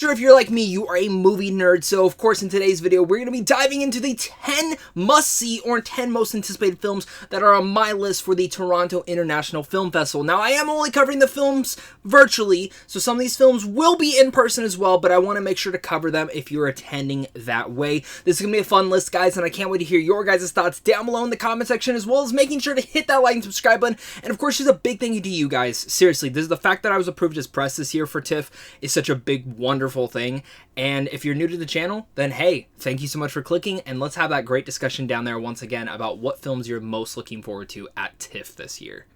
Sure, if you're like me, you are a movie nerd, so of course in today's video we're going to be diving into the 10 must-see or 10 most anticipated films that are on my list for the Toronto International Film Festival. Now, I am only covering the films virtually, so some of these films will be in person as well, but I want to make sure to cover them if you're attending that way. This is going to be a fun list, guys, and I can't wait to hear your guys' thoughts down below in the comment section, as well as making sure to hit that like and subscribe button. And of course, just a big thank you to you guys. Seriously, this is the fact that I was approved as press this year for Tiff is such a big, wonderful thing. And if you're new to the channel, then hey, thank you so much for clicking, and let's have that great discussion down there once again about what films you're most looking forward to at TIFF this year.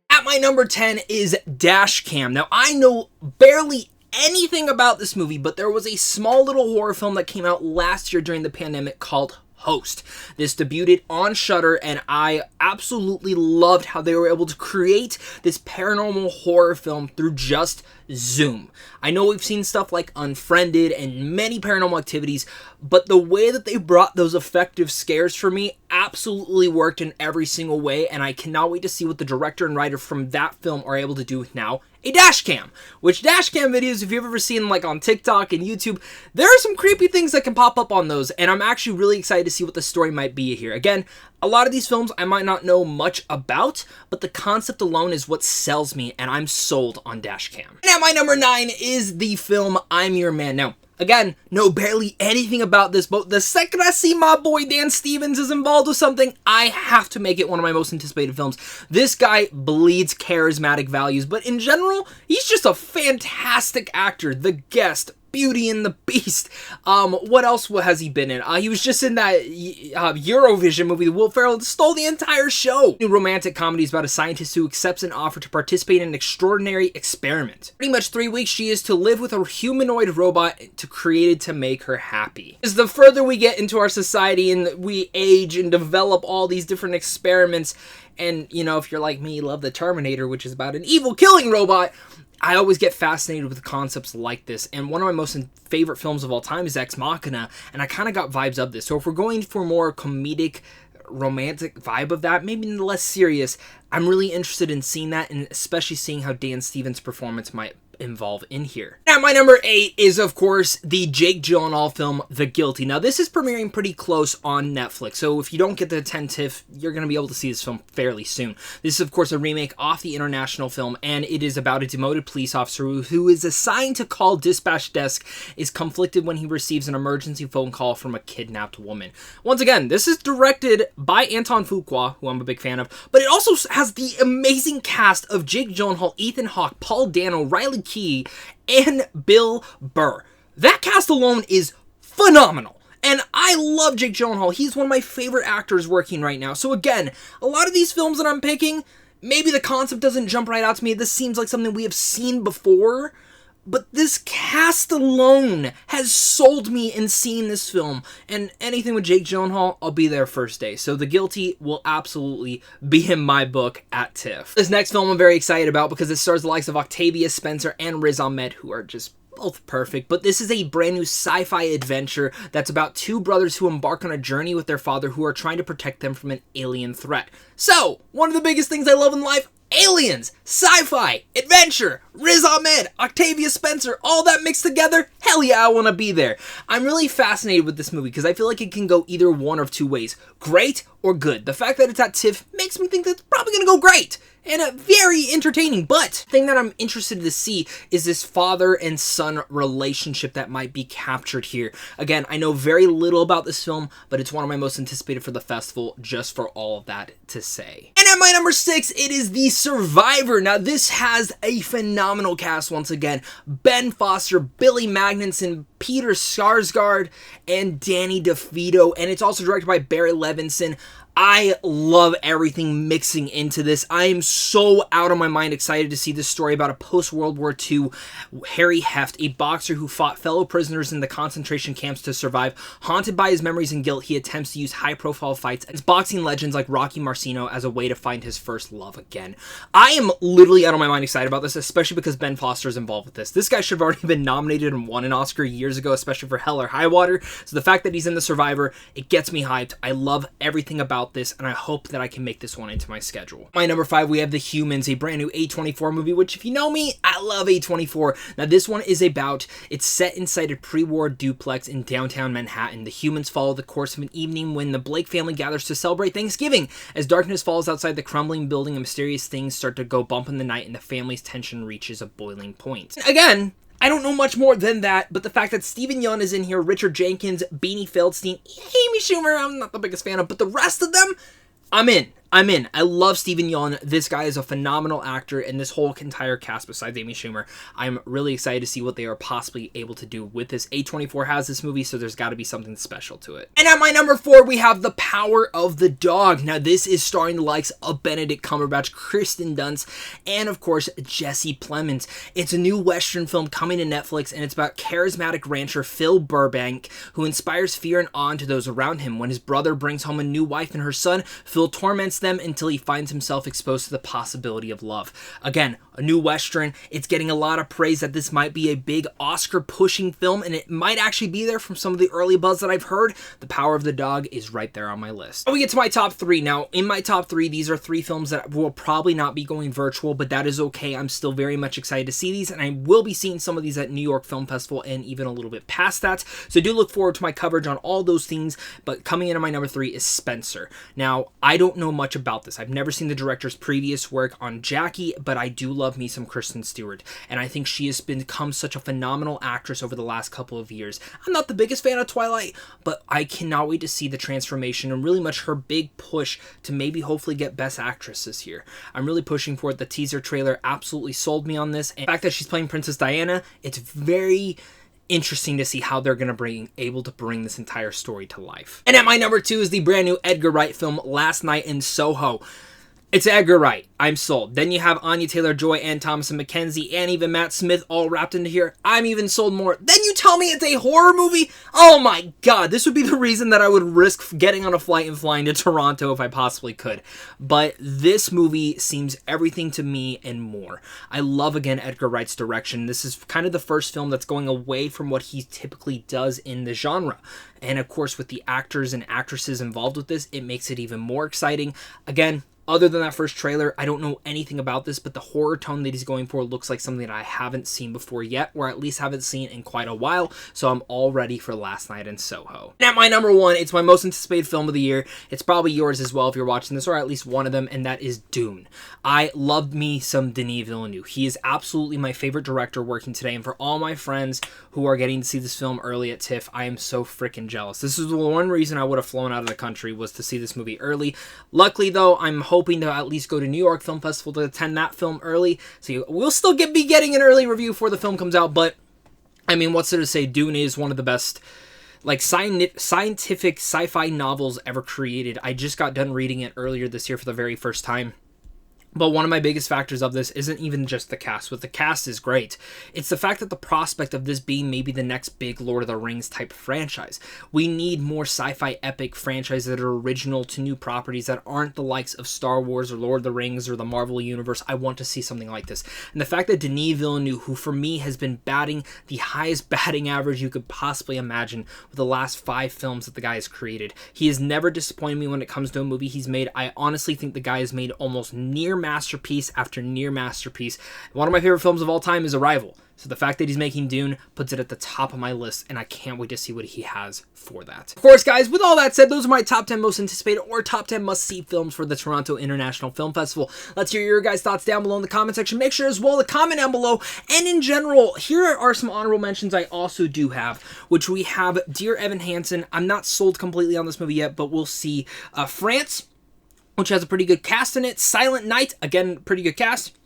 At my number 10 is Dashcam. Now, I know barely anything about this movie, but there was a small little horror film that came out last year during the pandemic called Host. This debuted on Shudder, and I absolutely loved how they were able to create this paranormal horror film through just Zoom. I know we've seen stuff like Unfriended and many paranormal activities, but the way that they brought those effective scares for me absolutely worked in every single way, and I cannot wait to see what the director and writer from that film are able to do with now a dashcam. Which dashcam videos, if you've ever seen like on TikTok and YouTube, there are some creepy things that can pop up on those, and I'm actually really excited to see what the story might be here. Again, a lot of these films I might not know much about, but the concept alone is what sells me, and I'm sold on Dashcam. And at my number 9 is the film I'm Your Man. Now, again, know barely anything about this, but the second I see my boy Dan Stevens is involved with something, I have to make it one of my most anticipated films. This guy bleeds charismatic values, but in general, he's just a fantastic actor. The Guest, Beauty and the Beast. What else has he been in? He was just in that Eurovision movie. Will Ferrell stole the entire show. New romantic comedy is about a scientist who accepts an offer to participate in an extraordinary experiment. Pretty much 3 weeks she is to live with a humanoid robot created to make her happy. As the further we get into our society and we age and develop all these different experiments, and you know, if you're like me, you love the Terminator, which is about an evil killing robot, I always get fascinated with concepts like this, and one of my most favorite films of all time is Ex Machina, and I kind of got vibes of this. So if we're going for more comedic, romantic vibe of that, maybe less serious, I'm really interested in seeing that, and especially seeing how Dan Stevens' performance might involve in here. Now, my number 8 is, of course, the Jake Gyllenhaal film, The Guilty. Now, this is premiering pretty close on Netflix, so if you don't get the 10 TIFF, you're going to be able to see this film fairly soon. This is, of course, a remake off the international film, and it is about a demoted police officer who is assigned to call dispatch desk, is conflicted when he receives an emergency phone call from a kidnapped woman. Once again, this is directed by Anton Fuqua, who I'm a big fan of, but it also has the amazing cast of Jake Gyllenhaal, Ethan Hawke, Paul Dano, Riley Key, and Bill Burr. That cast alone is phenomenal. And I love Jake Gyllenhaal. He's one of my favorite actors working right now. So again, a lot of these films that I'm picking, maybe the concept doesn't jump right out to me. This seems like something we have seen before. But this cast alone has sold me in seeing this film. And anything with Jake Gyllenhaal, I'll be there first day. So The Guilty will absolutely be in my book at TIFF. This next film I'm very excited about because it stars the likes of Octavia Spencer and Riz Ahmed, who are just both perfect. But this is a brand new sci-fi adventure that's about two brothers who embark on a journey with their father who are trying to protect them from an alien threat. So, one of the biggest things I love in life, aliens, sci-fi, adventure, Riz Ahmed, Octavia Spencer, all that mixed together, hell yeah, I want to be there. I'm really fascinated with this movie because I feel like it can go either one of two ways, great or good. The fact that it's at TIFF makes me think that it's probably going to go great and very entertaining, but the thing that I'm interested to see is this father and son relationship that might be captured here. Again, I know very little about this film, but it's one of my most anticipated for the festival, just for all of that to say. And at my number 6, it is The Survivor. Now, this has a phenomenal cast once again. Ben Foster, Billy Magnuson, Peter Sarsgaard, and Danny DeVito, and it's also directed by Barry Levinson. I love everything mixing into this. I am so out of my mind excited to see this story about a post-World War II Harry Heft, a boxer who fought fellow prisoners in the concentration camps to survive. Haunted by his memories and guilt, he attempts to use high-profile fights against boxing legends like Rocky Marciano as a way to find his first love again. I am literally out of my mind excited about this, especially because Ben Foster is involved with this. This guy should have already been nominated and won an Oscar years ago, especially for Hell or High Water. So the fact that he's in The Survivor, it gets me hyped. I love everything about about this, and I hope that I can make this one into my schedule. My number 5, we have The Humans, a brand new A24 movie, which if you know me, I love A24. Now this one is it's set inside a pre-war duplex in downtown Manhattan. The humans follow the course of an evening when the Blake family gathers to celebrate Thanksgiving. As darkness falls outside the crumbling building, and mysterious things start to go bump in the night, and the family's tension reaches a boiling point. Again, I don't know much more than that, but the fact that Steven Yeun is in here, Richard Jenkins, Beanie Feldstein, Amy Schumer, I'm not the biggest fan of, but the rest of them, I'm in. I love Steven Yeun. This guy is a phenomenal actor, and this whole entire cast besides Amy Schumer, I'm really excited to see what they are possibly able to do with this. A24 has this movie, so there's got to be something special to it. And at my number 4, we have The Power of the Dog. Now, this is starring the likes of Benedict Cumberbatch, Kristen Dunst, and of course, Jesse Plemons. It's a new Western film coming to Netflix, and it's about charismatic rancher Phil Burbank, who inspires fear and awe into those around him. When his brother brings home a new wife and her son, Phil torments them until he finds himself exposed to the possibility of love. Again, a new Western. It's getting a lot of praise that this might be a big Oscar-pushing film, and it might actually be there from some of the early buzz that I've heard. The Power of the Dog is right there on my list. We get to my top 3. Now, in my top 3, these are 3 films that will probably not be going virtual, but that is okay. I'm still very much excited to see these, and I will be seeing some of these at New York Film Festival and even a little bit past that. So do look forward to my coverage on all those things, but coming in at my number 3 is Spencer. Now, I don't know much about this. I've never seen the director's previous work on Jackie, but I do love me some Kristen Stewart, and I think she has become such a phenomenal actress over the last couple of years. I'm not the biggest fan of Twilight, but I cannot wait to see the transformation and really much her big push to maybe hopefully get Best Actress this year. I'm really pushing for it. The teaser trailer absolutely sold me on this, and the fact that she's playing Princess Diana, it's very interesting to see how they're going to able to bring this entire story to life. And at my number 2 is the brand new Edgar Wright film, Last Night in Soho. It's Edgar Wright. I'm sold. Then you have Anya Taylor-Joy, Ann Thomason McKenzie, and even Matt Smith all wrapped into here. I'm even sold more. Then you tell me it's a horror movie? Oh my god, this would be the reason that I would risk getting on a flight and flying to Toronto if I possibly could. But this movie seems everything to me and more. I love, again, Edgar Wright's direction. This is kind of the first film that's going away from what he typically does in the genre. And of course, with the actors and actresses involved with this, it makes it even more exciting. Again, other than that first trailer, I don't know anything about this, but the horror tone that he's going for looks like something that I haven't seen before yet, or at least haven't seen in quite a while, so I'm all ready for Last Night in Soho. And at my number 1, it's my most anticipated film of the year. It's probably yours as well if you're watching this, or at least one of them, and that is Dune. I love me some Denis Villeneuve. He is absolutely my favorite director working today, and for all my friends who are getting to see this film early at TIFF, I am so freaking jealous. This is the one reason I would have flown out of the country, was to see this movie early. Luckily, though, I'm hoping to at least go to New York Film Festival to attend that film early, so we'll still be getting an early review before the film comes out. But I mean, what's there to say? Dune is one of the best scientific sci-fi novels ever created. I just got done reading it earlier this year for the very first time. But one of my biggest factors of this isn't even just the cast. But the cast is great. It's the fact that the prospect of this being maybe the next big Lord of the Rings type franchise. We need more sci-fi epic franchises that are original to new properties that aren't the likes of Star Wars or Lord of the Rings or the Marvel Universe. I want to see something like this. And the fact that Denis Villeneuve, who for me has been batting the highest batting average you could possibly imagine with the last 5 films that the guy has created. He has never disappointed me when it comes to a movie he's made. I honestly think the guy has made almost near masterpiece after near masterpiece. One of my favorite films of all time is Arrival. So the fact that he's making Dune puts it at the top of my list, and I can't wait to see what he has for that. Of course, guys, with all that said, those are my top 10 most anticipated or top 10 must-see films for the Toronto International Film Festival. Let's hear your guys' thoughts down below in the comment section. Make sure as well to comment down below. And in general, here are some honorable mentions I also do have, which we have Dear Evan Hansen. I'm not sold completely on this movie yet, but we'll see. France, which has a pretty good cast in it. Silent Night, again, pretty good cast.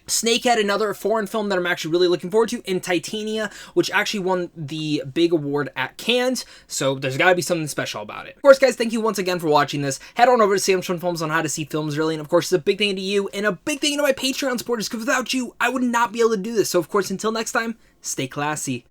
Snakehead, another foreign film that I'm actually really looking forward to, and Titania, which actually won the big award at Cannes, so there's got to be something special about it. Of course, guys, thank you once again for watching this. Head on over to Samsung Films on how to see films early, and of course, it's a big thing to you, and a big thing to my Patreon supporters, because without you, I would not be able to do this. So, of course, until next time, stay classy.